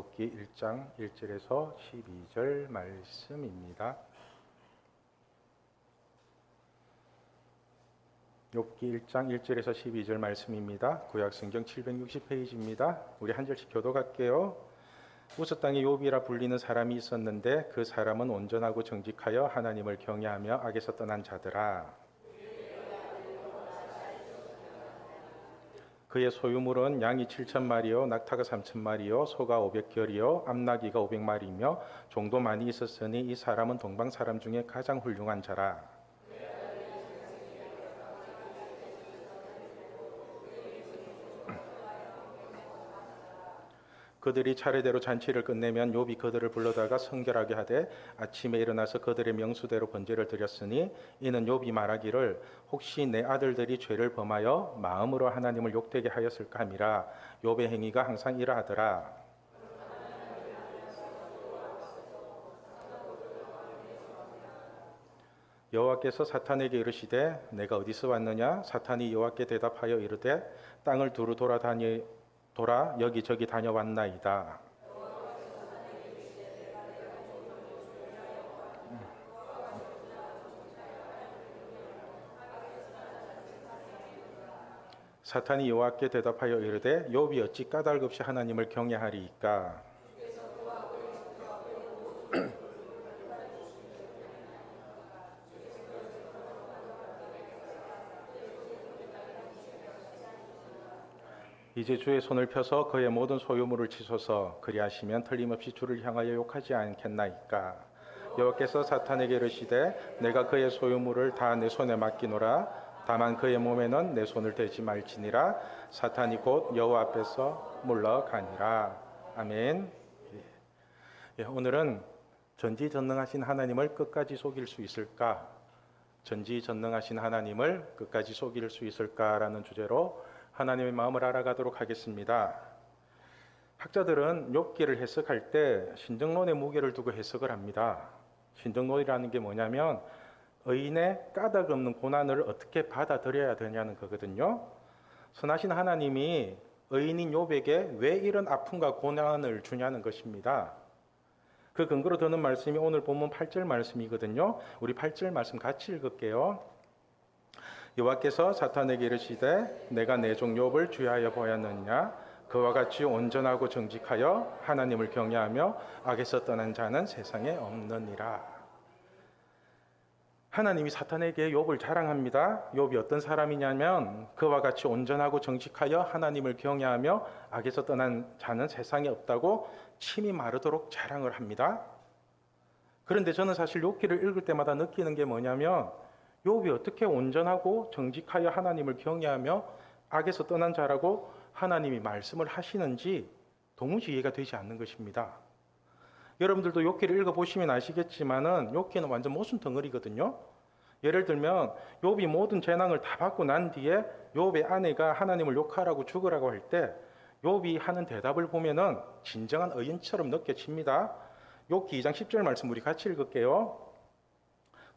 욥기 1장 1절에서 12절 말씀입니다. 욥기 1장 1절에서 12절 말씀입니다. 구약성경 760페이지입니다. 우리 한 절씩 교독할게요. 우스 땅에 욥이라 불리는 사람이 있었는데 그 사람은 온전하고 정직하여 하나님을 경외하며 악에서 떠난 자더라. 그의 소유물은 양이 7,000마리요 낙타가 3,000마리요 소가 500결이요 암나귀가 500마리이며 종도 많이 있었으니 이 사람은 동방 사람 중에 가장 훌륭한 자라. 그들이 차례대로 잔치를 끝내면 욥이 그들을 불러다가 성결하게 하되 아침에 일어나서 그들의 명수대로 번제를 드렸으니 이는 욥이 말하기를 혹시 내 아들들이 죄를 범하여 마음으로 하나님을 욕되게 하였을까 함이라. 욥의 행위가 항상 이러하더라. 여호와께서 사탄에게 이르시되 내가 어디서 왔느냐? 사탄이 여호와께 대답하여 이르되 땅을 두루 돌아 여기저기 다녀왔나이다. 사탄이 여호와께 대답하여 이르되 욥이 어찌 까닭 없이 하나님을 경외하리이까? 이제 주의 손을 펴서 그의 모든 소유물을 치소서. 그리하시면 틀림없이 주를 향하여 욕하지 않겠나이까? 여호와께서 사탄에게 이르시되 내가 그의 소유물을 다 내 손에 맡기노라. 다만 그의 몸에는 내 손을 대지 말지니라. 사탄이 곧 여호와 앞에서 물러가니라. 아멘. 오늘은 전지전능하신 하나님을 끝까지 속일 수 있을까? 전지전능하신 하나님을 끝까지 속일 수 있을까라는 주제로 하나님의 마음을 알아가도록 하겠습니다. 학자들은 욥기를 해석할 때 신정론의 무게를 두고 해석을 합니다. 신정론이라는 게 뭐냐면 의인의 까닭 없는 고난을 어떻게 받아들여야 되냐는 거거든요. 선하신 하나님이 의인인 욥에게 왜 이런 아픔과 고난을 주냐는 것입니다. 그 근거로 드는 말씀이 오늘 본문 8절 말씀이거든요. 우리 8절 말씀 같이 읽을게요. 여호와께서 사탄에게 이르시되 내가 내 종 욥을 주의하여 보았느냐? 그와 같이 온전하고 정직하여 하나님을 경외하며 악에서 떠난 자는 세상에 없느니라. 하나님이 사탄에게 욥을 자랑합니다. 욥이 어떤 사람이냐면 그와 같이 온전하고 정직하여 하나님을 경외하며 악에서 떠난 자는 세상에 없다고 침이 마르도록 자랑을 합니다. 그런데 저는 사실 욥기를 읽을 때마다 느끼는 게 뭐냐면 욥이 어떻게 온전하고 정직하여 하나님을 경외하며 악에서 떠난 자라고 하나님이 말씀을 하시는지 도무지 이해가 되지 않는 것입니다. 여러분들도 욥기를 읽어보시면 아시겠지만은 욥기는 완전 모순 덩어리거든요. 예를 들면 욥이 모든 재난을 다 받고 난 뒤에 욥의 아내가 하나님을 욕하라고 죽으라고 할 때 욥이 하는 대답을 보면은 진정한 의인처럼 느껴집니다. 욥기 2장 10절 말씀 우리 같이 읽을게요.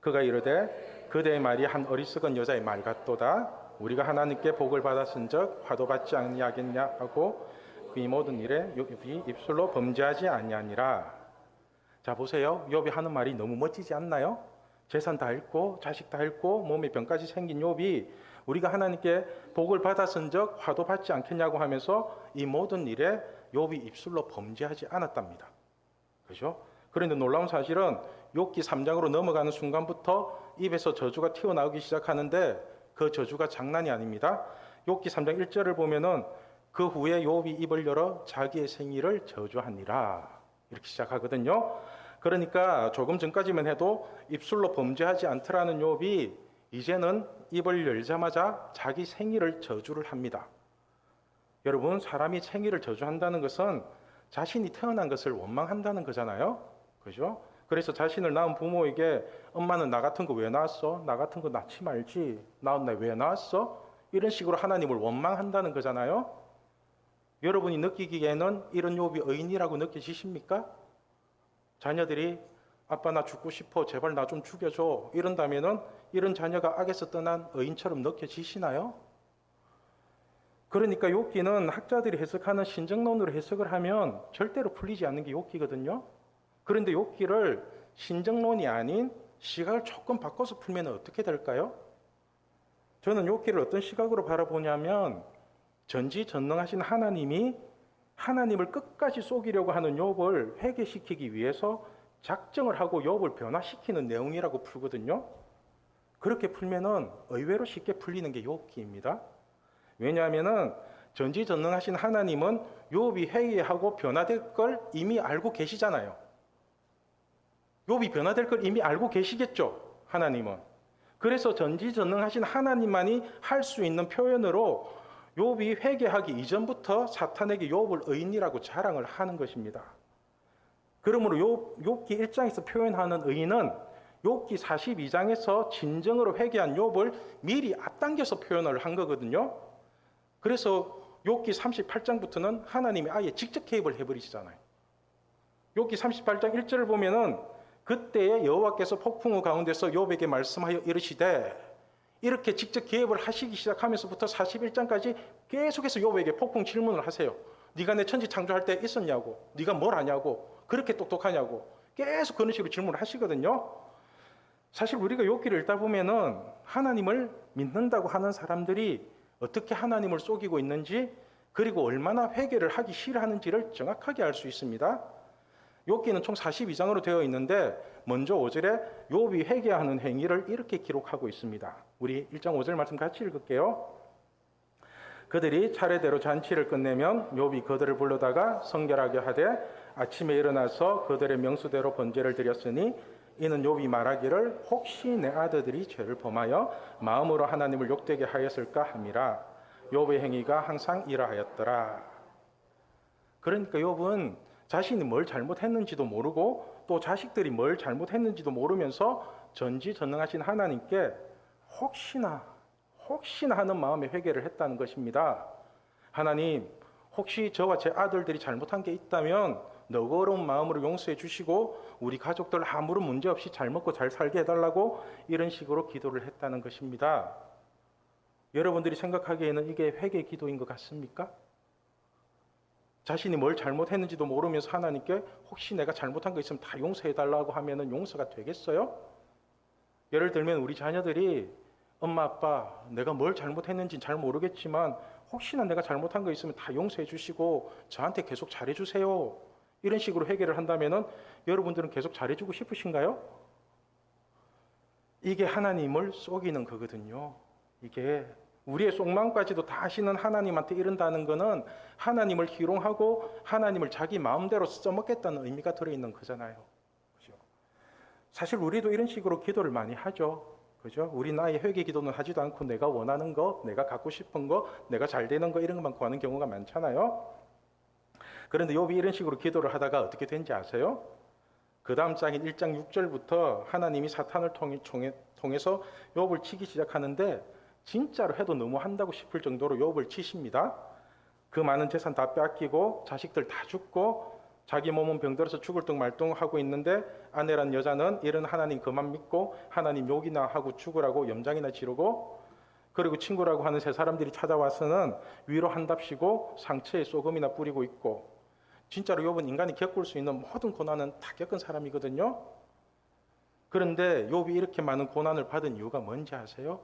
그가 이르되 그대의 말이 한 어리석은 여자의 말 같도다. 우리가 하나님께 복을 받았은즉 화도 받지 아니하겠냐 하고 이 모든 일에 욥이 입술로 범죄하지 아니하니라. 자 보세요. 욥이 하는 말이 너무 멋지지 않나요? 재산 다 잃고 자식 다 잃고 몸에 병까지 생긴 욥이 우리가 하나님께 복을 받았은즉 화도 받지 않겠냐고 하면서 이 모든 일에 욥이 입술로 범죄하지 않았답니다. 그렇죠? 그런데 놀라운 사실은 욥기 3장으로 넘어가는 순간부터 입에서 저주가 튀어나오기 시작하는데 그 저주가 장난이 아닙니다. 욥기 3장 1절을 보면은 그 후에 욥이 입을 열어 자기의 생일을 저주하니라 이렇게 시작하거든요. 그러니까 조금 전까지만 해도 입술로 범죄하지 않더라는 욥이 이제는 입을 열자마자 자기 생일을 저주를 합니다. 여러분, 사람이 생일을 저주한다는 것은 자신이 태어난 것을 원망한다는 거잖아요. 그죠? 그래서 자신을 낳은 부모에게 엄마는 나 같은 거 왜 낳았어? 나 같은 거 낳지 말지. 낳은 나 왜 낳았어? 이런 식으로 하나님을 원망한다는 거잖아요. 여러분이 느끼기에는 이런 욥이 의인이라고 느껴지십니까? 자녀들이 아빠 나 죽고 싶어 제발 나 좀 죽여줘 이런다면은 이런 자녀가 악에서 떠난 의인처럼 느껴지시나요? 그러니까 욥기는 학자들이 해석하는 신정론으로 해석을 하면 절대로 풀리지 않는 게 욥기거든요. 그런데 욥기를 신정론이 아닌 시각을 조금 바꿔서 풀면 어떻게 될까요? 저는 욥기를 어떤 시각으로 바라보냐면 전지전능하신 하나님이 하나님을 끝까지 속이려고 하는 욥을 회개시키기 위해서 작정을 하고 욥을 변화시키는 내용이라고 풀거든요. 그렇게 풀면은 의외로 쉽게 풀리는 게 욥기입니다. 왜냐하면은 전지전능하신 하나님은 욥이 회개하고 변화될 걸 이미 알고 계시잖아요. 욥이 변화될 걸 이미 알고 계시겠죠, 하나님은. 그래서 전지전능하신 하나님만이 할 수 있는 표현으로 욥이 회개하기 이전부터 사탄에게 욥을 의인이라고 자랑을 하는 것입니다. 그러므로 욥기 1장에서 표현하는 의인은 욥기 42장에서 진정으로 회개한 욥을 미리 앞당겨서 표현을 한 거거든요. 그래서 욥기 38장부터는 하나님이 아예 직접 개입을 해버리시잖아요. 욥기 38장 1절을 보면은 그때에 여호와께서 폭풍우 가운데서 욥에게 말씀하여 이르시되, 이렇게 직접 개입을 하시기 시작하면서부터 41장까지 계속해서 욥에게 폭풍 질문을 하세요. 네가 내 천지 창조할 때 있었냐고, 네가 뭘 아냐고, 그렇게 똑똑하냐고, 계속 그런 식으로 질문을 하시거든요. 사실 우리가 욥기를 읽다 보면은 하나님을 믿는다고 하는 사람들이 어떻게 하나님을 속이고 있는지, 그리고 얼마나 회개를 하기 싫어하는지를 정확하게 알 수 있습니다. 욥기는 총 42장으로 되어 있는데 먼저 5절에 욥이 회개하는 행위를 이렇게 기록하고 있습니다. 우리 1장 5절 말씀 같이 읽을게요. 그들이 차례대로 잔치를 끝내면 욥이 그들을 불러다가 성결하게 하되 아침에 일어나서 그들의 명수대로 번제를 드렸으니 이는 욥이 말하기를 혹시 내 아들들이 죄를 범하여 마음으로 하나님을 욕되게 하였을까 함이라. 욥의 행위가 항상 이러하였더라. 그러니까 욥은 자신이 뭘 잘못했는지도 모르고 또 자식들이 뭘 잘못했는지도 모르면서 전지전능하신 하나님께 혹시나 하는 마음에 회개를 했다는 것입니다. 하나님, 혹시 저와 제 아들들이 잘못한 게 있다면 너그러운 마음으로 용서해 주시고 우리 가족들 아무런 문제 없이 잘 먹고 잘 살게 해달라고 이런 식으로 기도를 했다는 것입니다. 여러분들이 생각하기에는 이게 회개 기도인 것 같습니까? 자신이 뭘 잘못했는지도 모르면서 하나님께 혹시 내가 잘못한 거 있으면 다 용서해달라고 하면은 용서가 되겠어요? 예를 들면 우리 자녀들이 엄마 아빠 내가 뭘 잘못했는지 잘 모르겠지만 혹시나 내가 잘못한 거 있으면 다 용서해 주시고 저한테 계속 잘해 주세요. 이런 식으로 회개를 한다면은 여러분들은 계속 잘해주고 싶으신가요? 이게 하나님을 속이는 거거든요. 이게 우리의 속마음까지도 다 아시는 하나님한테 이른다는 것은 하나님을 희롱하고 하나님을 자기 마음대로 써먹겠다는 의미가 들어있는 거잖아요. 그죠? 사실 우리도 이런 식으로 기도를 많이 하죠. 그죠? 우리 나의 회개 기도는 하지도 않고 내가 원하는 거, 내가 갖고 싶은 거, 내가 잘 되는 거 이런 것만 구하는 경우가 많잖아요. 그런데 욥이 이런 식으로 기도를 하다가 어떻게 된지 아세요? 그 다음 장인 1장 6절부터 하나님이 사탄을 통해서 욥을 치기 시작하는데 진짜로 해도 너무 한다고 싶을 정도로 욥을 치십니다. 그 많은 재산 다 빼앗기고 자식들 다 죽고 자기 몸은 병들어서 죽을 둥 말 둥 하고 있는데 아내란 여자는 이런 하나님 그만 믿고 하나님 욕이나 하고 죽으라고 염장이나 지르고, 그리고 친구라고 하는 세 사람들이 찾아와서는 위로한답시고 상처에 소금이나 뿌리고 있고, 진짜로 욥은 인간이 겪을 수 있는 모든 고난은 다 겪은 사람이거든요. 그런데 욥이 이렇게 많은 고난을 받은 이유가 뭔지 아세요?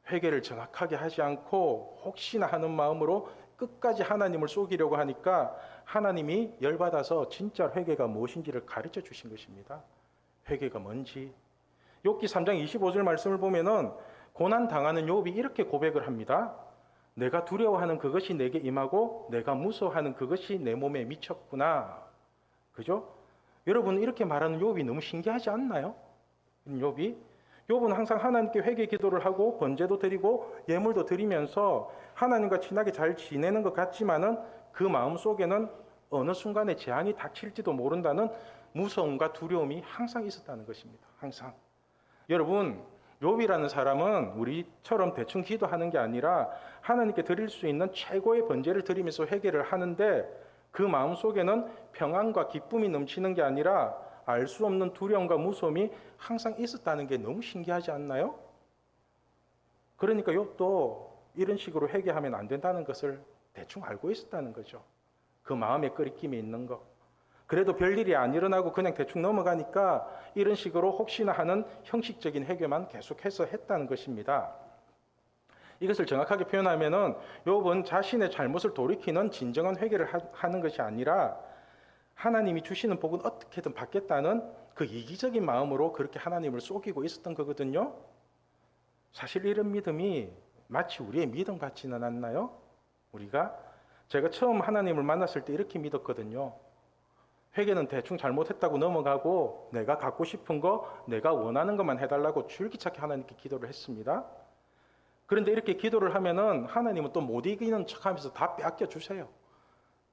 회개를 정확하게 하지 않고 혹시나 하는 마음으로 끝까지 하나님을 속이려고 하니까 하나님이 열받아서 진짜 회개가 무엇인지를 가르쳐 주신 것입니다. 회개가 뭔지. 욥기 3장 25절 말씀을 보면은 고난 당하는 욥이 이렇게 고백을 합니다. 내가 두려워하는 그것이 내게 임하고 내가 무서워하는 그것이 내 몸에 미쳤구나. 그죠? 여러분 이렇게 말하는 욥이 너무 신기하지 않나요? 욥은 항상 하나님께 회개 기도를 하고 번제도 드리고 예물도 드리면서 하나님과 친하게 잘 지내는 것 같지만은 그 마음 속에는 어느 순간에 재앙이 닥칠지도 모른다는 무서움과 두려움이 항상 있었다는 것입니다. 항상. 여러분, 욥이라는 사람은 우리처럼 대충 기도하는 게 아니라 하나님께 드릴 수 있는 최고의 번제를 드리면서 회개를 하는데 그 마음 속에는 평안과 기쁨이 넘치는 게 아니라 알 수 없는 두려움과 무서움이 항상 있었다는 게 너무 신기하지 않나요? 그러니까 욥도 이런 식으로 회개하면 안 된다는 것을 대충 알고 있었다는 거죠. 그 마음에 끓임이 있는 거. 그래도 별일이 안 일어나고 그냥 대충 넘어가니까 이런 식으로 혹시나 하는 형식적인 회개만 계속해서 했다는 것입니다. 이것을 정확하게 표현하면은 욥은 자신의 잘못을 돌이키는 진정한 회개를 하는 것이 아니라 하나님이 주시는 복은 어떻게든 받겠다는 그 이기적인 마음으로 그렇게 하나님을 속이고 있었던 거거든요. 사실 이런 믿음이 마치 우리의 믿음 같지는 않나요? 제가 처음 하나님을 만났을 때 이렇게 믿었거든요. 회개는 대충 잘못했다고 넘어가고 내가 갖고 싶은 거, 내가 원하는 것만 해달라고 줄기차게 하나님께 기도를 했습니다. 그런데 이렇게 기도를 하면은 하나님은 또 못 이기는 척하면서 다 빼앗겨 주세요.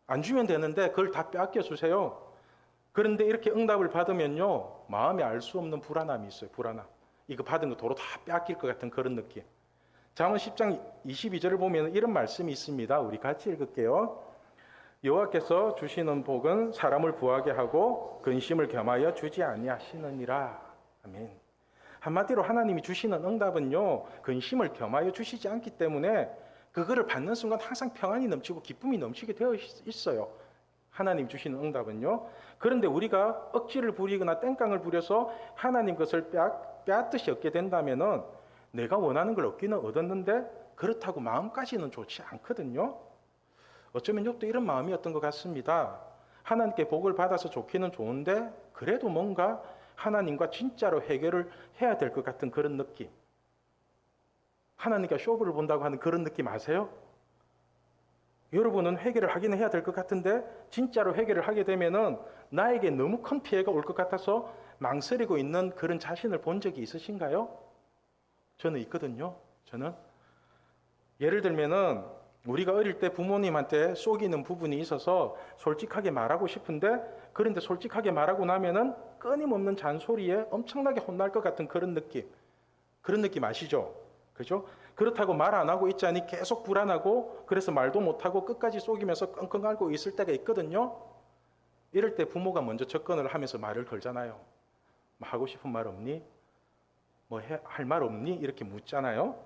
안 주면 되는데 그걸 다 빼앗겨 주세요. 그런데 이렇게 응답을 받으면요, 마음에 알 수 없는 불안함이 있어요. 불안함. 이거 받은 거 도로 다 빼앗길 것 같은 그런 느낌. 잠언 10장 22절을 보면 이런 말씀이 있습니다. 우리 같이 읽을게요. 여호와께서 주시는 복은 사람을 부하게 하고 근심을 겸하여 주지 아니하시느니라. 아멘. 한마디로 하나님이 주시는 응답은요, 근심을 겸하여 주시지 않기 때문에 그거를 받는 순간 항상 평안이 넘치고 기쁨이 넘치게 되어 있어요. 하나님 주시는 응답은요. 그런데 우리가 억지를 부리거나 땡깡을 부려서 하나님 것을 빼앗듯이 얻게 된다면은 내가 원하는 걸 얻기는 얻었는데 그렇다고 마음까지는 좋지 않거든요. 어쩌면 욥도 이런 마음이었던 것 같습니다. 하나님께 복을 받아서 좋기는 좋은데 그래도 뭔가 하나님과 진짜로 해결을 해야 될 것 같은 그런 느낌. 하나님과 쇼부를 본다고 하는 그런 느낌 아세요? 여러분은 회개를 하긴 해야 될 것 같은데 진짜로 회개를 하게 되면은 나에게 너무 큰 피해가 올 것 같아서 망설이고 있는 그런 자신을 본 적이 있으신가요? 저는 있거든요. 예를 들면은 우리가 어릴 때 부모님한테 속이는 부분이 있어서 솔직하게 말하고 싶은데 그런데 솔직하게 말하고 나면은 끊임없는 잔소리에 엄청나게 혼날 것 같은 그런 느낌 아시죠? 그죠? 그렇다고 말 안 하고 있자니 계속 불안하고 그래서 말도 못하고 끝까지 속이면서 끙끙 앓고 있을 때가 있거든요. 이럴 때 부모가 먼저 접근을 하면서 말을 걸잖아요. 뭐 하고 싶은 말 없니? 뭐 할 말 없니? 이렇게 묻잖아요.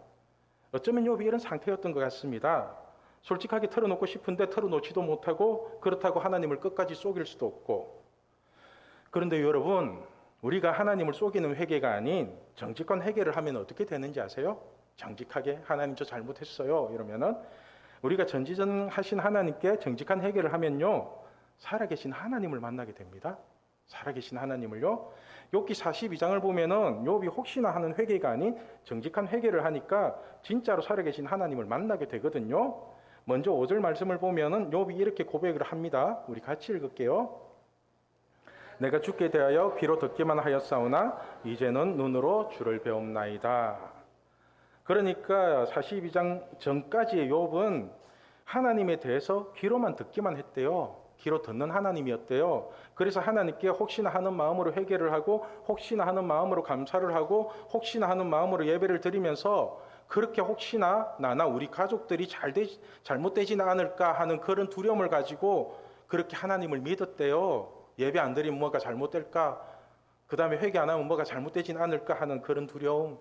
어쩌면 욥이 이런 상태였던 것 같습니다. 솔직하게 털어놓고 싶은데 털어놓지도 못하고 그렇다고 하나님을 끝까지 속일 수도 없고. 그런데 여러분, 우리가 하나님을 속이는 회개가 아닌 정직한 회개를 하면 어떻게 되는지 아세요? 정직하게 하나님 저 잘못했어요 이러면은 우리가 전지전능하신 하나님께 정직한 회개를 하면요, 살아계신 하나님을 만나게 됩니다. 살아계신 하나님을요. 욥기 42장을 보면은 욥이 혹시나 하는 회개가 아닌 정직한 회개를 하니까 진짜로 살아계신 하나님을 만나게 되거든요. 먼저 5절 말씀을 보면은 욥이 이렇게 고백을 합니다. 우리 같이 읽을게요. 내가 주께 대하여 귀로 듣기만 하였사오나 이제는 눈으로 주를 배움나이다. 그러니까 42장 전까지의 욥은 하나님에 대해서 귀로만 듣기만 했대요. 귀로 듣는 하나님이었대요. 그래서 하나님께 혹시나 하는 마음으로 회개를 하고 혹시나 하는 마음으로 감사를 하고 혹시나 하는 마음으로 예배를 드리면서 그렇게 혹시나 나나 우리 가족들이 잘못되지는 않을까 하는 그런 두려움을 가지고 그렇게 하나님을 믿었대요. 예배 안 드리면 뭐가 잘못될까? 그 다음에 회개 안 하면 뭐가 잘못되지는 않을까 하는 그런 두려움.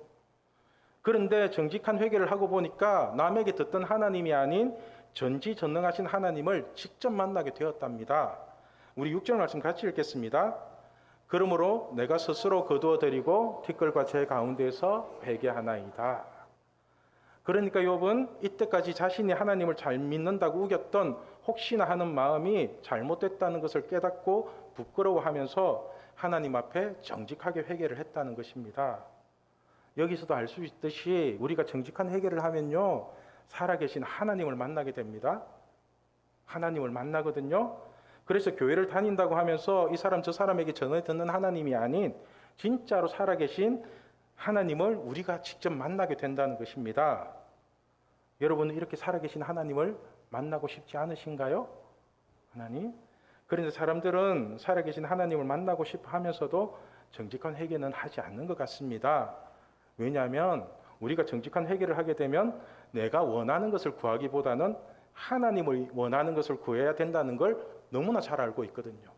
그런데 정직한 회개를 하고 보니까 남에게 듣던 하나님이 아닌 전지전능하신 하나님을 직접 만나게 되었답니다. 우리 6절 말씀 같이 읽겠습니다. 그러므로 내가 스스로 거두어드리고 티끌과 제 가운데서 회개하나이다. 그러니까 욥은 이때까지 자신이 하나님을 잘 믿는다고 우겼던 혹시나 하는 마음이 잘못됐다는 것을 깨닫고 부끄러워하면서 하나님 앞에 정직하게 회개를 했다는 것입니다. 여기서도 알 수 있듯이 우리가 정직한 회개를 하면요, 살아계신 하나님을 만나게 됩니다. 하나님을 만나거든요. 그래서 교회를 다닌다고 하면서 이 사람 저 사람에게 전해 듣는 하나님이 아닌 진짜로 살아계신 하나님을 우리가 직접 만나게 된다는 것입니다. 여러분은 이렇게 살아계신 하나님을 만나고 싶지 않으신가요? 하나님? 그런데 사람들은 살아계신 하나님을 만나고 싶어 하면서도 정직한 회개는 하지 않는 것 같습니다. 왜냐하면 우리가 정직한 회개를 하게 되면 내가 원하는 것을 구하기보다는 하나님을 원하는 것을 구해야 된다는 걸 너무나 잘 알고 있거든요.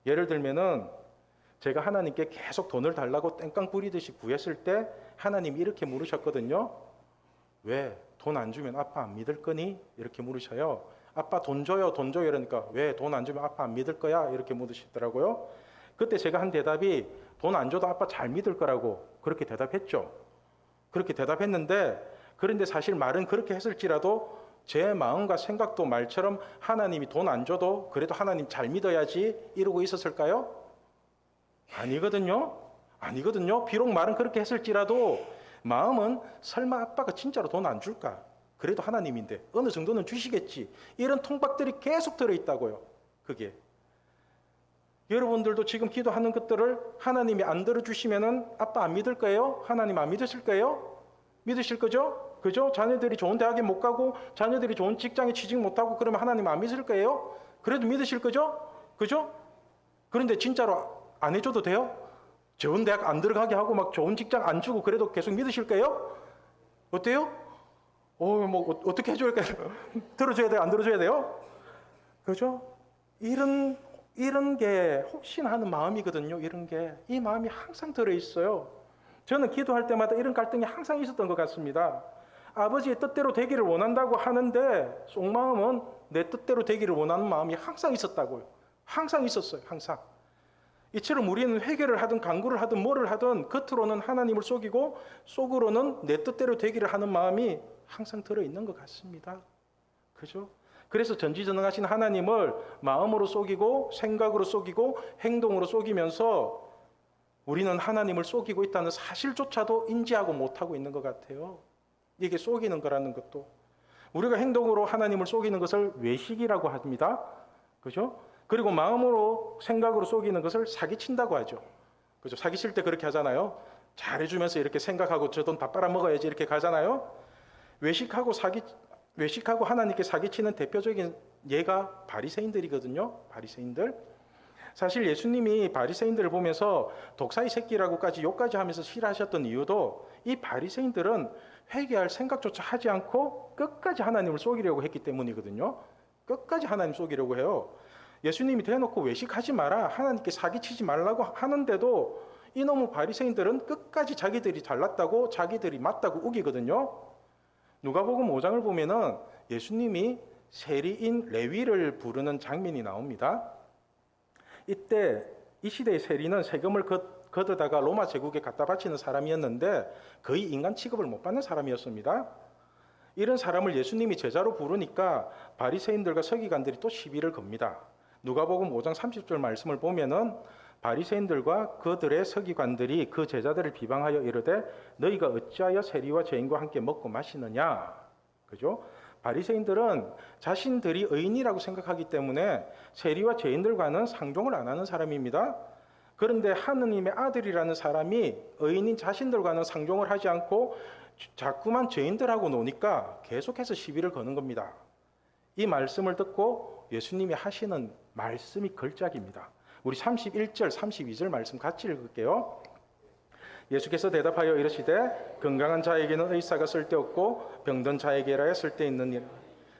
예를 들면은 제가 하나님께 계속 돈을 달라고 땡깡 부리듯이 구했을 때 하나님이 이렇게 물으셨거든요. 왜? 돈 안 주면 아빠 안 믿을 거니? 이렇게 물으셔요. 아빠 돈 줘요, 돈 줘요. 이러니까 왜 돈 안 주면 아빠 안 믿을 거야? 이렇게 물으시더라고요. 그때 제가 한 대답이 돈 안 줘도 아빠 잘 믿을 거라고 그렇게 대답했죠. 그렇게 대답했는데, 그런데 사실 말은 그렇게 했을지라도 제 마음과 생각도 말처럼 하나님이 돈 안 줘도 그래도 하나님 잘 믿어야지 이러고 있었을까요? 아니거든요. 아니거든요. 비록 말은 그렇게 했을지라도 마음은 설마 아빠가 진짜로 돈 안 줄까? 그래도 하나님인데 어느 정도는 주시겠지. 이런 통박들이 계속 들어있다고요. 그게. 여러분들도 지금 기도하는 것들을 하나님이 안 들어주시면은 아빠 안 믿을 거예요? 하나님 안 믿으실 거예요? 믿으실 거죠? 그죠? 자녀들이 좋은 대학에 못 가고 자녀들이 좋은 직장에 취직 못 하고 그러면 하나님 안 믿을 거예요? 그래도 믿으실 거죠? 그죠? 그런데 진짜로 안 해줘도 돼요? 좋은 대학 안 들어가게 하고 막 좋은 직장 안 주고 그래도 계속 믿으실 거예요? 어때요? 뭐 어떻게 해줘야 될까요? 들어줘야 돼요? 안 들어줘야 돼요? 그죠? 이런 게 혹시나 하는 마음이거든요. 이런 게. 이 마음이 항상 들어있어요. 저는 기도할 때마다 이런 갈등이 항상 있었던 것 같습니다. 아버지의 뜻대로 되기를 원한다고 하는데 속마음은 내 뜻대로 되기를 원하는 마음이 항상 있었다고요. 항상 있었어요. 항상. 이처럼 우리는 회개를 하든 간구를 하든 뭐를 하든 겉으로는 하나님을 속이고 속으로는 내 뜻대로 되기를 하는 마음이 항상 들어있는 것 같습니다. 그죠? 그래서 전지전능하신 하나님을 마음으로 속이고 생각으로 속이고 행동으로 속이면서 우리는 하나님을 속이고 있다는 사실조차도 인지하고 못하고 있는 것 같아요. 이게 속이는 거라는 것도. 우리가 행동으로 하나님을 속이는 것을 외식이라고 합니다. 그죠? 그리고 마음으로 생각으로 속이는 것을 사기친다고 하죠. 그죠? 사기칠 때 그렇게 하잖아요. 잘해주면서 이렇게 생각하고 저 돈 다 빨아먹어야지 이렇게 가잖아요. 외식하고 하나님께 사기치는 대표적인 예가 바리새인들이거든요. 바리새인들. 사실 예수님이 바리새인들을 보면서 독사의 새끼라고까지 욕까지 하면서 싫어하셨던 이유도 이 바리새인들은 회개할 생각조차 하지 않고 끝까지 하나님을 속이려고 했기 때문이거든요. 끝까지 하나님 속이려고 해요. 예수님이 대놓고 외식하지 마라, 하나님께 사기치지 말라고 하는데도 이놈의 바리새인들은 끝까지 자기들이 잘났다고 자기들이 맞다고 우기거든요. 누가복음 5장을 보면은 예수님이 세리인 레위를 부르는 장면이 나옵니다. 이때 이 시대의 세리는 세금을 걷어다가 로마 제국에 갖다 바치는 사람이었는데 거의 인간 취급을 못 받는 사람이었습니다. 이런 사람을 예수님이 제자로 부르니까 바리새인들과 서기관들이 또 시비를 겁니다. 누가복음 5장 30절 말씀을 보면은 바리새인들과 그들의 서기관들이 그 제자들을 비방하여 이르되 너희가 어찌하여 세리와 죄인과 함께 먹고 마시느냐. 그죠? 바리새인들은 자신들이 의인이라고 생각하기 때문에 세리와 죄인들과는 상종을 안 하는 사람입니다. 그런데 하느님의 아들이라는 사람이 의인인 자신들과는 상종을 하지 않고 자꾸만 죄인들하고 노니까 계속해서 시비를 거는 겁니다. 이 말씀을 듣고 예수님이 하시는 말씀이 걸작입니다. 우리 31절, 32절 말씀 같이 읽을게요. 예수께서 대답하여 이르시되 건강한 자에게는 의사가 쓸데없고 병든 자에게라야 쓸데있느니라.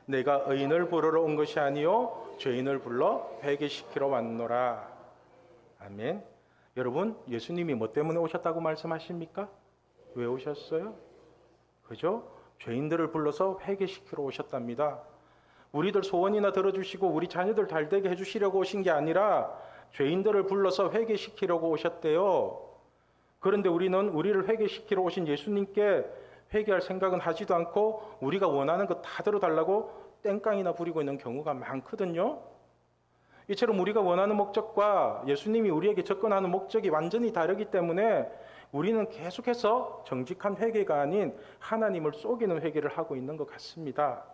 내가 의인을 부르러 온 것이 아니요 죄인을 불러 회개시키러 왔노라. 아멘. 여러분, 예수님이 뭐 때문에 오셨다고 말씀하십니까? 왜 오셨어요? 그죠? 죄인들을 불러서 회개시키러 오셨답니다. 우리들 소원이나 들어주시고 우리 자녀들 잘 되게 해주시려고 오신 게 아니라 죄인들을 불러서 회개시키려고 오셨대요. 그런데 우리는 우리를 회개시키러 오신 예수님께 회개할 생각은 하지도 않고 우리가 원하는 거 다 들어달라고 땡깡이나 부리고 있는 경우가 많거든요. 이처럼 우리가 원하는 목적과 예수님이 우리에게 접근하는 목적이 완전히 다르기 때문에 우리는 계속해서 정직한 회개가 아닌 하나님을 속이는 회개를 하고 있는 것 같습니다.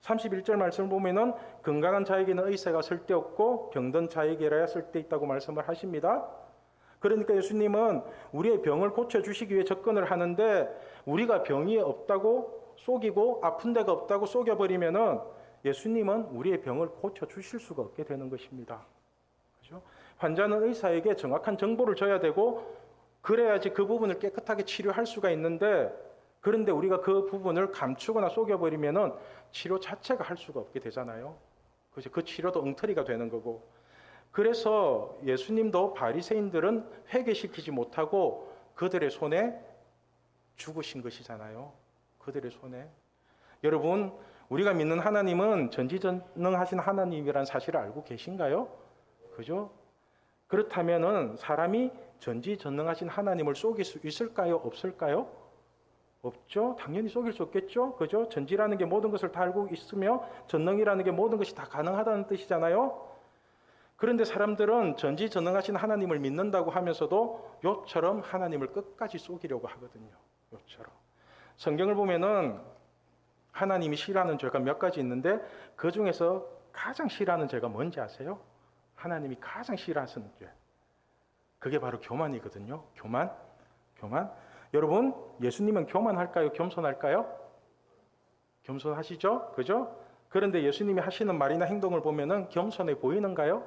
31절 말씀을 보면은 건강한 자에게는 의사가 쓸데없고 병든 자에게라야 쓸데있다고 말씀을 하십니다. 그러니까 예수님은 우리의 병을 고쳐주시기 위해 접근을 하는데 우리가 병이 없다고 속이고 아픈 데가 없다고 속여버리면은 예수님은 우리의 병을 고쳐주실 수가 없게 되는 것입니다. 그렇죠? 환자는 의사에게 정확한 정보를 줘야 되고 그래야지 그 부분을 깨끗하게 치료할 수가 있는데 그런데 우리가 그 부분을 감추거나 속여버리면은 치료 자체가 할 수가 없게 되잖아요. 그래서 그 치료도 엉터리가 되는 거고. 그래서 예수님도 바리새인들은 회개시키지 못하고 그들의 손에 죽으신 것이잖아요. 그들의 손에. 여러분, 우리가 믿는 하나님은 전지전능하신 하나님이라는 사실을 알고 계신가요? 그죠? 그렇다면은 사람이 전지전능하신 하나님을 속일 수 있을까요? 없을까요? 없죠. 당연히 속일 수 없겠죠. 그죠? 전지라는 게 모든 것을 다 알고 있으며 전능이라는 게 모든 것이 다 가능하다는 뜻이잖아요. 그런데 사람들은 전지전능하신 하나님을 믿는다고 하면서도 욥처럼 하나님을 끝까지 속이려고 하거든요. 욥처럼. 성경을 보면은 하나님이 싫어하는 죄가 몇 가지 있는데 그 중에서 가장 싫어하는 죄가 뭔지 아세요? 하나님이 가장 싫어하시는 죄. 그게 바로 교만이거든요. 교만. 여러분, 예수님은 교만할까요? 겸손할까요? 겸손하시죠? 그죠? 그런데 예수님이 하시는 말이나 행동을 보면은 겸손해 보이는가요?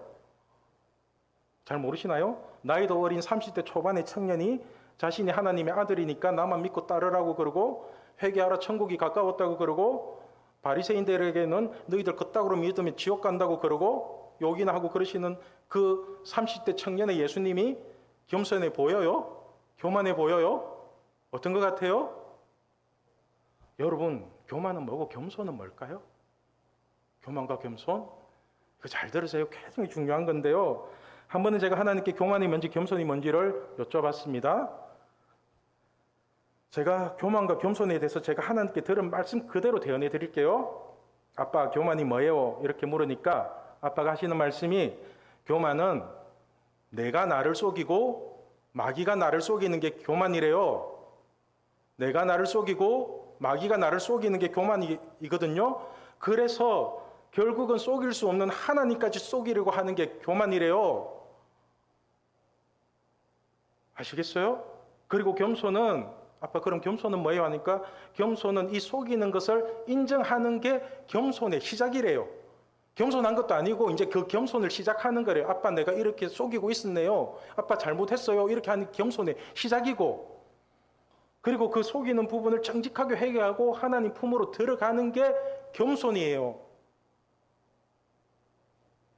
잘 모르시나요? 나이도 어린 30대 초반의 청년이 자신이 하나님의 아들이니까 나만 믿고 따르라고 그러고 회개하라 천국이 가까웠다고 그러고 바리새인들에게는 너희들 그따구로 믿으면 지옥 간다고 그러고 욕이나 하고 그러시는 그 30대 청년의 예수님이 겸손해 보여요? 교만해 보여요? 어떤 것 같아요? 여러분, 교만은 뭐고 겸손은 뭘까요? 교만과 겸손? 이거 잘 들으세요. 굉장히 중요한 건데요. 한 번은 제가 하나님께 교만이 뭔지 겸손이 뭔지를 여쭤봤습니다. 제가 교만과 겸손에 대해서 제가 하나님께 들은 말씀 그대로 대언해 드릴게요. 아빠, 교만이 뭐예요? 이렇게 물으니까 아빠가 하시는 말씀이 교만은 내가 나를 속이고 마귀가 나를 속이는 게 교만이래요. 내가 나를 속이고 마귀가 나를 속이는 게 교만이거든요. 그래서 결국은 속일 수 없는 하나님까지 속이려고 하는 게 교만이래요. 아시겠어요? 그리고 겸손은 아빠 그럼 겸손은 뭐예요? 하니까 겸손은 이 속이는 것을 인정하는 게 겸손의 시작이래요. 겸손한 것도 아니고 이제 그 겸손을 시작하는 거래요. 아빠 내가 이렇게 속이고 있었네요. 아빠 잘못했어요. 이렇게 하는 겸손의 시작이고 그리고 그 속이는 부분을 정직하게 회개하고 하나님 품으로 들어가는 게 겸손이에요.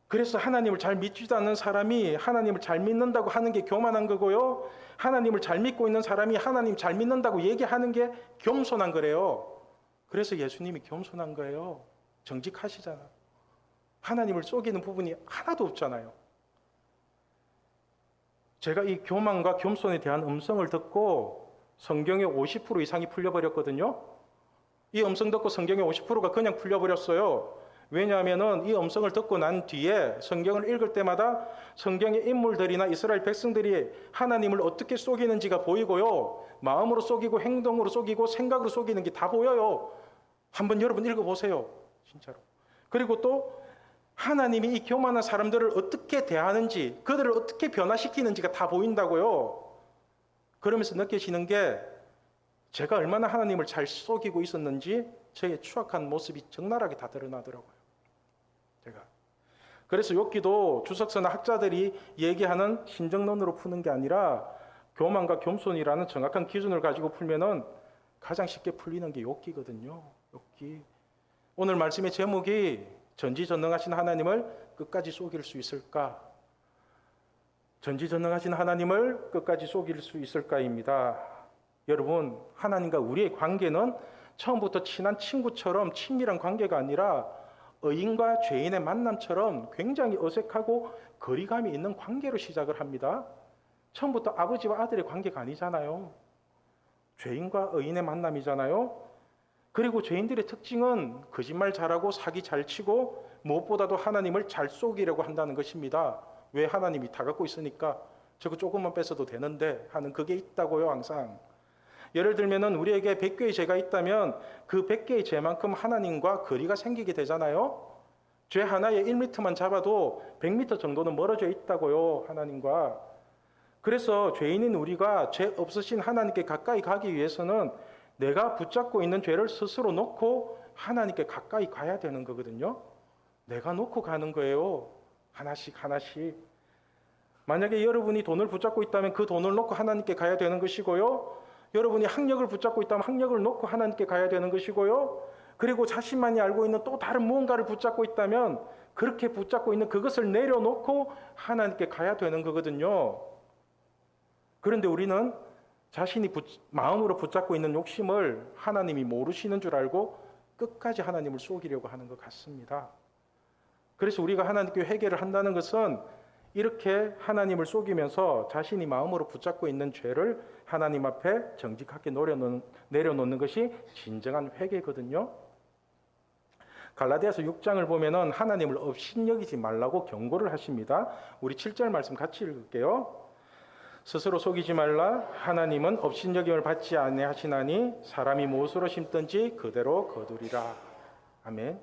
그래서 하나님을 잘 믿지도 않는 사람이 하나님을 잘 믿는다고 하는 게 교만한 거고요. 하나님을 잘 믿고 있는 사람이 하나님 잘 믿는다고 얘기하는 게 겸손한 거래요. 그래서 예수님이 겸손한 거예요. 정직하시잖아. 하나님을 속이는 부분이 하나도 없잖아요. 제가 이 교만과 겸손에 대한 음성을 듣고 성경의 50% 이상이 풀려버렸거든요. 이 음성 듣고 성경의 50%가 그냥 풀려버렸어요. 왜냐하면 이 음성을 듣고 난 뒤에 성경을 읽을 때마다 성경의 인물들이나 이스라엘 백성들이 하나님을 어떻게 속이는지가 보이고요. 마음으로 속이고 행동으로 속이고 생각으로 속이는 게 다 보여요. 한번 여러분 읽어보세요. 진짜로. 그리고 또 하나님이 이 교만한 사람들을 어떻게 대하는지 그들을 어떻게 변화시키는지가 다 보인다고요. 그러면서 느끼시는 게 제가 얼마나 하나님을 잘 속이고 있었는지 저의 추악한 모습이 적나라하게 다 드러나더라고요. 제가. 그래서 욥기도 주석서나 학자들이 얘기하는 신정론으로 푸는 게 아니라 교만과 겸손이라는 정확한 기준을 가지고 풀면은 가장 쉽게 풀리는 게 욥기거든요. 욥기. 오늘 말씀의 제목이 전지전능하신 하나님을 끝까지 속일 수 있을까? 전지전능하신 하나님을 끝까지 속일 수 있을까입니다. 여러분, 하나님과 우리의 관계는 처음부터 친한 친구처럼 친밀한 관계가 아니라 의인과 죄인의 만남처럼 굉장히 어색하고 거리감이 있는 관계로 시작을 합니다. 처음부터 아버지와 아들의 관계가 아니잖아요. 죄인과 의인의 만남이잖아요. 그리고 죄인들의 특징은 거짓말 잘하고 사기 잘 치고 무엇보다도 하나님을 잘 속이려고 한다는 것입니다. 왜? 하나님이 다 갖고 있으니까 저거 조금만 뺏어도 되는데 하는 그게 있다고요. 항상. 예를 들면 우리에게 100개의 죄가 있다면 그 100개의 죄만큼 하나님과 거리가 생기게 되잖아요. 죄 하나에 1m만 잡아도 100m 정도는 멀어져 있다고요. 하나님과. 그래서 죄인인 우리가 죄 없으신 하나님께 가까이 가기 위해서는 내가 붙잡고 있는 죄를 스스로 놓고 하나님께 가까이 가야 되는 거거든요. 내가 놓고 가는 거예요. 하나씩 하나씩. 만약에 여러분이 돈을 붙잡고 있다면 그 돈을 놓고 하나님께 가야 되는 것이고요. 여러분이 학력을 붙잡고 있다면 학력을 놓고 하나님께 가야 되는 것이고요. 그리고 자신만이 알고 있는 또 다른 무언가를 붙잡고 있다면 그렇게 붙잡고 있는 그것을 내려놓고 하나님께 가야 되는 거거든요. 그런데 우리는 자신이 마음으로 붙잡고 있는 욕심을 하나님이 모르시는 줄 알고 끝까지 하나님을 속이려고 하는 것 같습니다. 그래서 우리가 하나님께 회개를 한다는 것은 이렇게 하나님을 속이면서 자신이 마음으로 붙잡고 있는 죄를 하나님 앞에 정직하게 내려놓는 것이 진정한 회개거든요. 갈라디아서 6장을 보면은 하나님을 업신여기지 말라고 경고를 하십니다. 우리 7절 말씀 같이 읽을게요. 스스로 속이지 말라. 하나님은 업신여김을 받지 아니하시나니 사람이 무엇으로 심든지 그대로 거두리라. 아멘.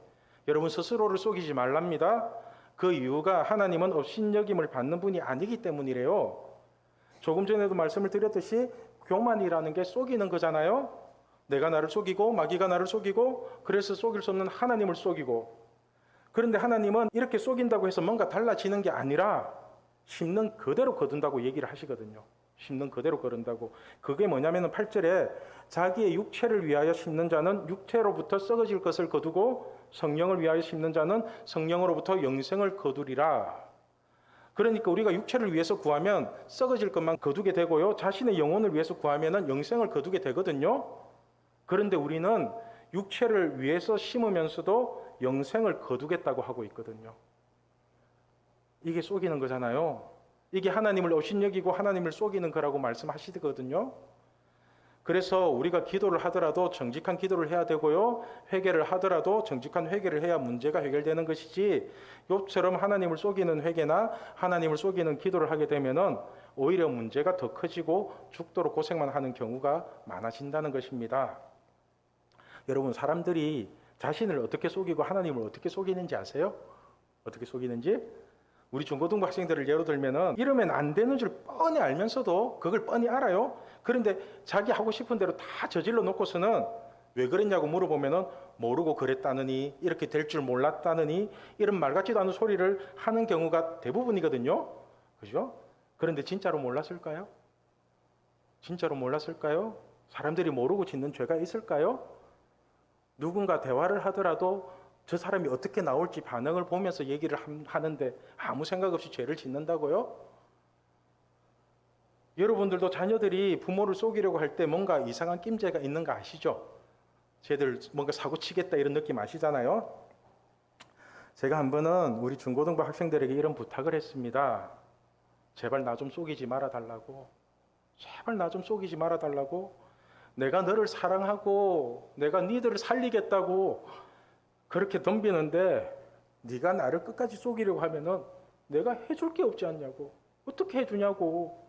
여러분, 스스로를 속이지 말랍니다. 그 이유가 하나님은 업신여김을 받는 분이 아니기 때문이래요. 조금 전에도 말씀을 드렸듯이 교만이라는 게 속이는 거잖아요. 내가 나를 속이고 마귀가 나를 속이고 그래서 속일 수 없는 하나님을 속이고, 그런데 하나님은 이렇게 속인다고 해서 뭔가 달라지는 게 아니라 심는 그대로 거둔다고 얘기를 하시거든요. 심는 그대로 거둔다고. 그게 뭐냐면 8절에 자기의 육체를 위하여 심는 자는 육체로부터 썩어질 것을 거두고 성령을 위하여 심는 자는 성령으로부터 영생을 거두리라. 그러니까 우리가 육체를 위해서 구하면 썩어질 것만 거두게 되고요, 자신의 영혼을 위해서 구하면 영생을 거두게 되거든요. 그런데 우리는 육체를 위해서 심으면서도 영생을 거두겠다고 하고 있거든요. 이게 속이는 거잖아요. 이게 하나님을 업신여기고 하나님을 속이는 거라고 말씀하시거든요. 그래서 우리가 기도를 하더라도 정직한 기도를 해야 되고요, 회개를 하더라도 정직한 회개를 해야 문제가 해결되는 것이지, 욥처럼 하나님을 속이는 회개나 하나님을 속이는 기도를 하게 되면은 오히려 문제가 더 커지고 죽도록 고생만 하는 경우가 많아진다는 것입니다. 여러분, 사람들이 자신을 어떻게 속이고 하나님을 어떻게 속이는지 아세요? 어떻게 속이는지? 우리 중고등부 학생들을 예로 들면은 이러면 안 되는 줄 뻔히 알면서도 그걸 뻔히 알아요. 그런데 자기 하고 싶은 대로 다 저질러 놓고서는 왜 그랬냐고 물어보면은 모르고 그랬다느니, 이렇게 될 줄 몰랐다느니, 이런 말 같지도 않은 소리를 하는 경우가 대부분이거든요. 그죠? 그런데 진짜로 몰랐을까요? 진짜로 몰랐을까요? 사람들이 모르고 짓는 죄가 있을까요? 누군가 대화를 하더라도 저 사람이 어떻게 나올지 반응을 보면서 얘기를 하는데 아무 생각 없이 죄를 짓는다고요? 여러분들도 자녀들이 부모를 속이려고 할 때 뭔가 이상한 낌새가 있는 거 아시죠? 쟤들 뭔가 사고 치겠다 이런 느낌 아시잖아요? 제가 한 번은 우리 중고등부 학생들에게 이런 부탁을 했습니다. 제발 나 좀 속이지 말아달라고. 제발 나 좀 속이지 말아달라고. 내가 너를 사랑하고 내가 니들을 살리겠다고 그렇게 덤비는데 네가 나를 끝까지 속이려고 하면은 내가 해줄 게 없지 않냐고. 어떻게 해주냐고.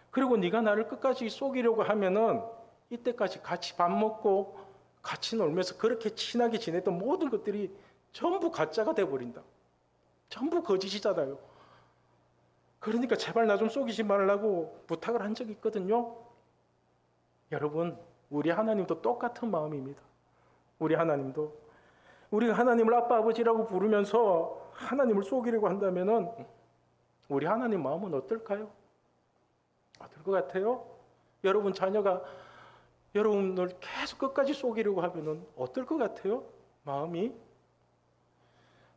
그리고 네가 나를 끝까지 속이려고 하면은 이때까지 같이 밥 먹고 같이 놀면서 그렇게 친하게 지냈던 모든 것들이 전부 가짜가 돼버린다. 전부 거짓이잖아요. 그러니까 제발 나 좀 속이지 말라고 부탁을 한 적이 있거든요. 여러분, 우리 하나님도 똑같은 마음입니다. 우리 하나님도 우리가 하나님을 아빠 아버지라고 부르면서 하나님을 속이려고 한다면은 우리 하나님 마음은 어떨까요? 어떨 것 같아요? 여러분 자녀가 여러분을 계속 끝까지 속이려고 하면은 어떨 것 같아요? 마음이.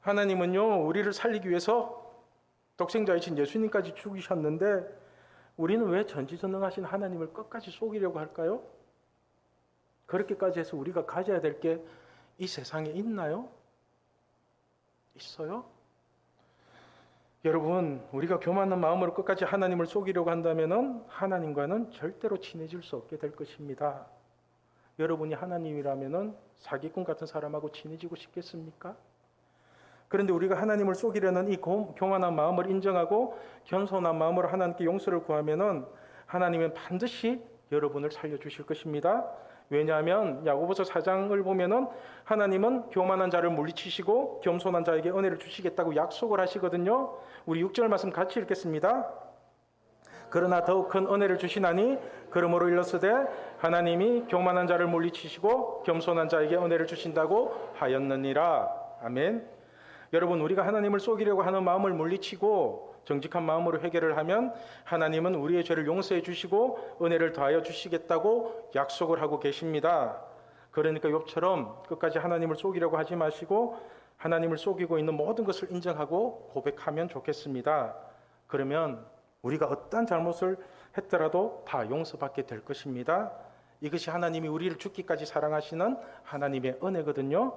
하나님은요, 우리를 살리기 위해서 독생자이신 예수님까지 죽이셨는데 우리는 왜 전지전능하신 하나님을 끝까지 속이려고 할까요? 그렇게까지 해서 우리가 가져야 될 게 이 세상에 있나요? 있어요? 여러분, 우리가 교만한 마음으로 끝까지 하나님을 속이려고 한다면은 하나님과는 절대로 친해질 수 없게 될 것입니다. 여러분이 하나님이라면은 사기꾼 같은 사람하고 친해지고 싶겠습니까? 그런데 우리가 하나님을 속이려는 이 교만한 마음을 인정하고 겸손한 마음으로 하나님께 용서를 구하면은 하나님은 반드시 여러분을 살려주실 것입니다. 왜냐하면 야고보서 4장을 보면은 하나님은 교만한 자를 물리치시고 겸손한 자에게 은혜를 주시겠다고 약속을 하시거든요. 우리 6절 말씀 같이 읽겠습니다. 그러나 더욱 큰 은혜를 주시나니 그러므로 일렀으되 하나님이 교만한 자를 물리치시고 겸손한 자에게 은혜를 주신다고 하였느니라. 아멘. 여러분, 우리가 하나님을 속이려고 하는 마음을 물리치고 정직한 마음으로 회개를 하면 하나님은 우리의 죄를 용서해 주시고 은혜를 더하여 주시겠다고 약속을 하고 계십니다. 그러니까 욥처럼 끝까지 하나님을 속이려고 하지 마시고 하나님을 속이고 있는 모든 것을 인정하고 고백하면 좋겠습니다. 그러면 우리가 어떠한 잘못을 했더라도 다 용서받게 될 것입니다. 이것이 하나님이 우리를 죽기까지 사랑하시는 하나님의 은혜거든요.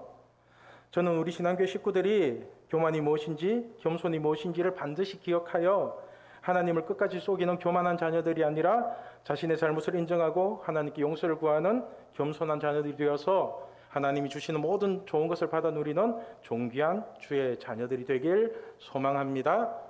저는 우리 신앙교회 식구들이 교만이 무엇인지 겸손이 무엇인지를 반드시 기억하여 하나님을 끝까지 속이는 교만한 자녀들이 아니라 자신의 잘못을 인정하고 하나님께 용서를 구하는 겸손한 자녀들이 되어서 하나님이 주시는 모든 좋은 것을 받아 누리는 존귀한 주의 자녀들이 되길 소망합니다.